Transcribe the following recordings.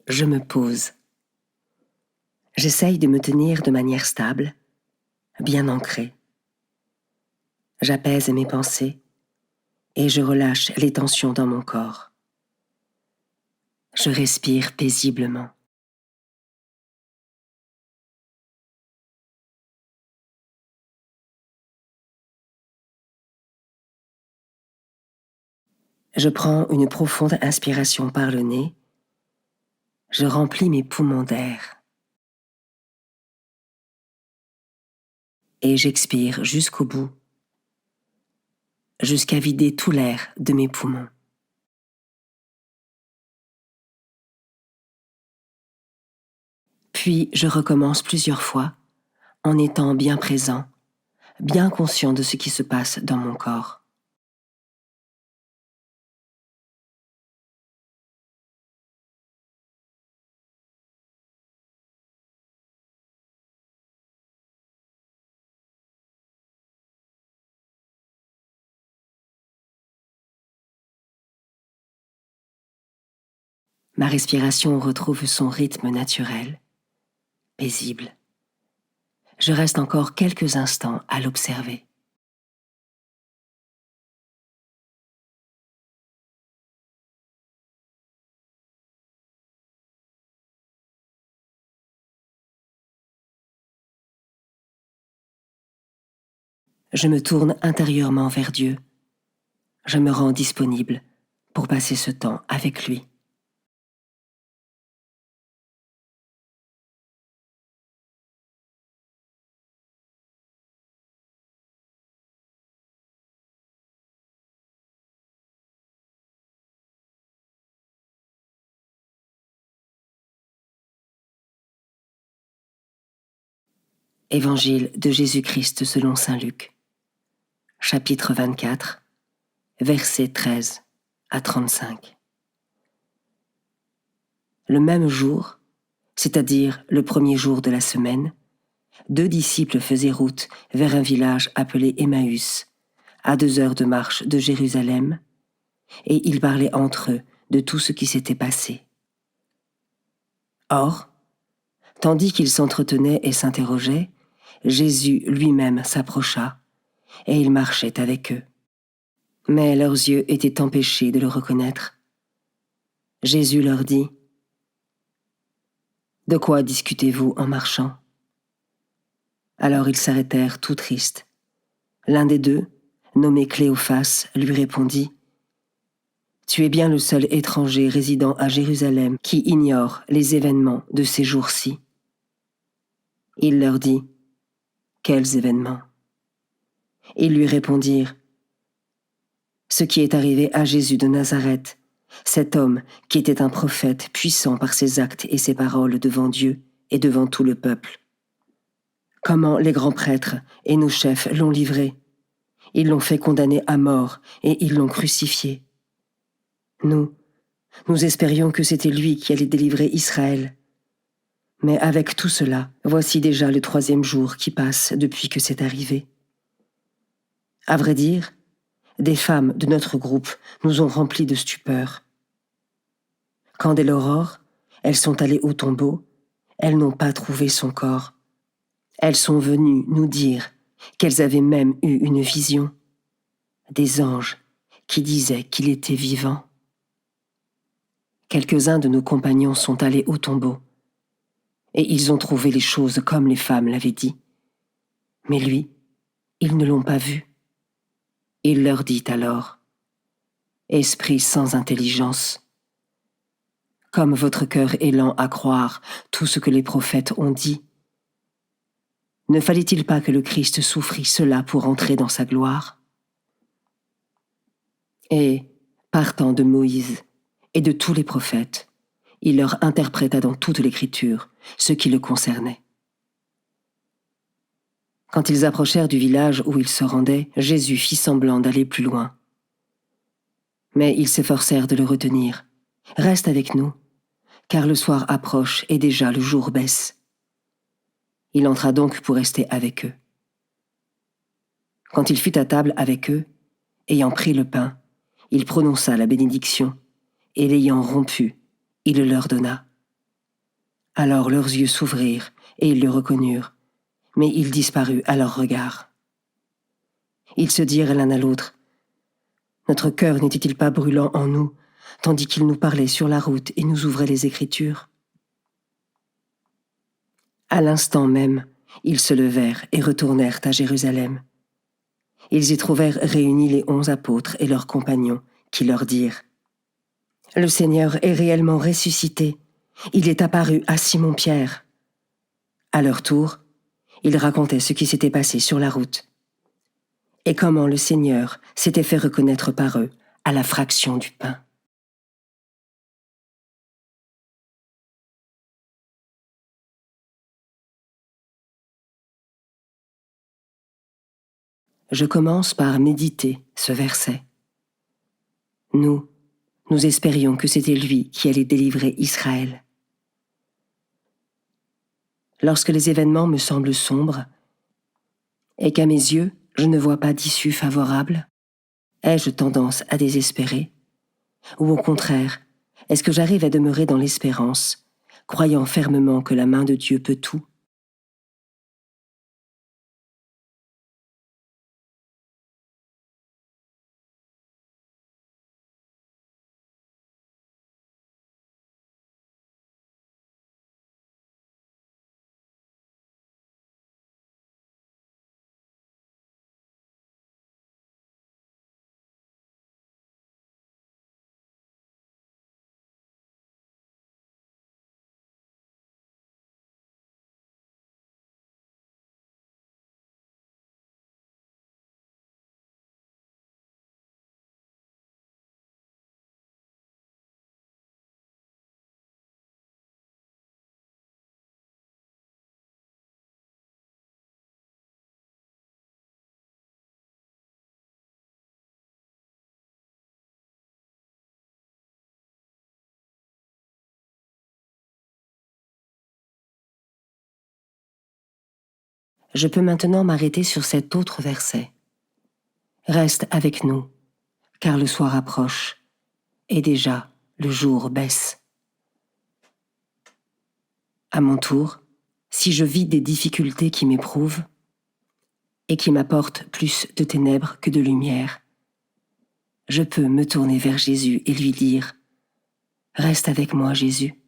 Je me pose. J'essaye de me tenir de manière stable, bien ancrée. J'apaise mes pensées et je relâche les tensions dans mon corps. Je respire paisiblement. Je prends une profonde inspiration par le nez. Je remplis mes poumons d'air. Et j'expire jusqu'au bout, jusqu'à vider tout l'air de mes poumons. Puis je recommence plusieurs fois en étant bien présent, bien conscient de ce qui se passe dans mon corps. Ma respiration retrouve son rythme naturel, paisible. Je reste encore quelques instants à l'observer. Je me tourne intérieurement vers Dieu. Je me rends disponible pour passer ce temps avec lui. Évangile de Jésus-Christ selon saint Luc, chapitre 24, versets 13 à 35. Le même jour, c'est-à-dire le premier jour de la semaine, 2 disciples faisaient route vers un village appelé Emmaüs, à 2 heures de marche de Jérusalem, et ils parlaient entre eux de tout ce qui s'était passé. Or, tandis qu'ils s'entretenaient et s'interrogeaient, Jésus lui-même s'approcha, et il marchait avec eux. Mais leurs yeux étaient empêchés de le reconnaître. Jésus leur dit : « De quoi discutez-vous en marchant ? » Alors ils s'arrêtèrent tout tristes. L'un des deux, nommé Cléophas, lui répondit : « Tu es bien le seul étranger résidant à Jérusalem qui ignore les événements de ces jours-ci. » Il leur dit : « Quels événements ? » Ils lui répondirent : « Ce qui est arrivé à Jésus de Nazareth, cet homme qui était un prophète puissant par ses actes et ses paroles devant Dieu et devant tout le peuple. Comment les grands prêtres et nos chefs l'ont livré. Ils l'ont fait condamner à mort et ils l'ont crucifié. Nous espérions que c'était lui qui allait délivrer Israël. Mais avec tout cela, voici déjà le 3e jour qui passe depuis que c'est arrivé. À vrai dire, des femmes de notre groupe nous ont remplis de stupeur. Quand dès l'aurore, elles sont allées au tombeau, elles n'ont pas trouvé son corps. Elles sont venues nous dire qu'elles avaient même eu une vision, des anges qui disaient qu'il était vivant. Quelques-uns de nos compagnons sont allés au tombeau, et ils ont trouvé les choses comme les femmes l'avaient dit. Mais lui, ils ne l'ont pas vu. Il leur dit alors : « Esprit sans intelligence, comme votre cœur est lent à croire tout ce que les prophètes ont dit, ne fallait-il pas que le Christ souffrit cela pour entrer dans sa gloire ? Et, partant de Moïse et de tous les prophètes, il leur interpréta dans toute l'Écriture ce qui le concernait. » Quand ils approchèrent du village où ils se rendaient, Jésus fit semblant d'aller plus loin. Mais ils s'efforcèrent de le retenir. « Reste avec nous, car le soir approche et déjà le jour baisse. » Il entra donc pour rester avec eux. Quand il fut à table avec eux, ayant pris le pain, il prononça la bénédiction, et l'ayant rompu, il le leur donna. Alors leurs yeux s'ouvrirent et ils le reconnurent, mais il disparut à leur regard. Ils se dirent l'un à l'autre, « Notre cœur n'était-il pas brûlant en nous, tandis qu'il nous parlait sur la route et nous ouvrait les Écritures ?» À l'instant même, ils se levèrent et retournèrent à Jérusalem. Ils y trouvèrent réunis les 11 apôtres et leurs compagnons, qui leur dirent, « Le Seigneur est réellement ressuscité. Il est apparu à Simon-Pierre. » À leur tour, ils racontaient ce qui s'était passé sur la route et comment le Seigneur s'était fait reconnaître par eux à la fraction du pain. Je commence par méditer ce verset. Nous espérions que c'était lui qui allait délivrer Israël. Lorsque les événements me semblent sombres et qu'à mes yeux, je ne vois pas d'issue favorable, ai-je tendance à désespérer? Ou au contraire, est-ce que j'arrive à demeurer dans l'espérance, croyant fermement que la main de Dieu peut tout? Je peux maintenant m'arrêter sur cet autre verset. Reste avec nous, car le soir approche, et déjà le jour baisse. À mon tour, si je vis des difficultés qui m'éprouvent et qui m'apportent plus de ténèbres que de lumière, je peux me tourner vers Jésus et lui dire « Reste avec moi, Jésus,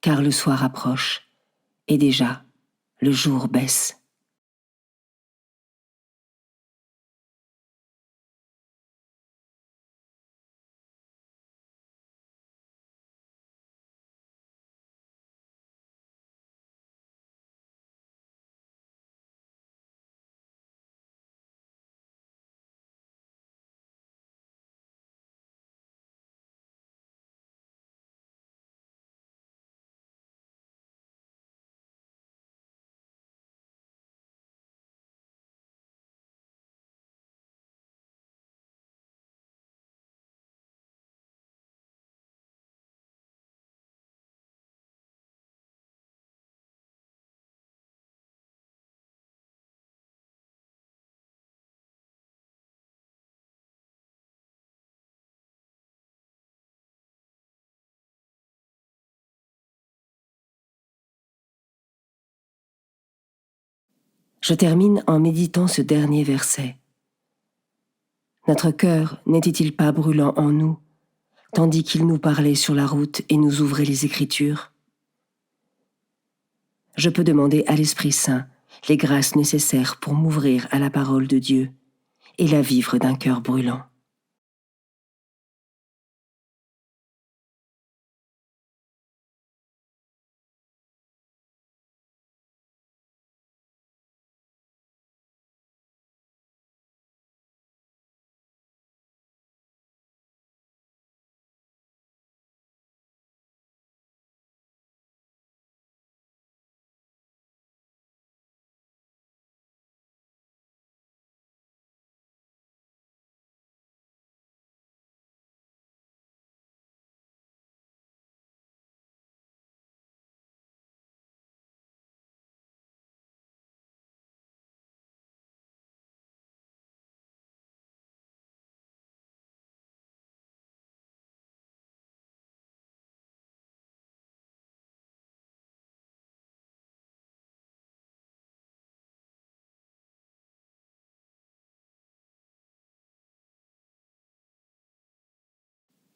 car le soir approche, et déjà le jour baisse. » Je termine en méditant ce dernier verset. Notre cœur n'était-il pas brûlant en nous, tandis qu'il nous parlait sur la route et nous ouvrait les Écritures? Je peux demander à l'Esprit Saint les grâces nécessaires pour m'ouvrir à la parole de Dieu et la vivre d'un cœur brûlant.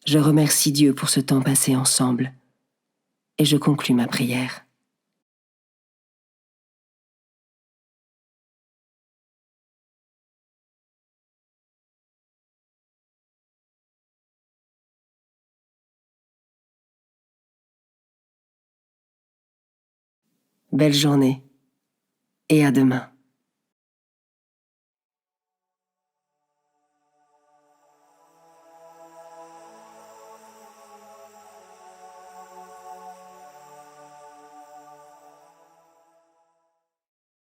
Je remercie Dieu pour ce temps passé ensemble et je conclus ma prière. Belle journée et à demain.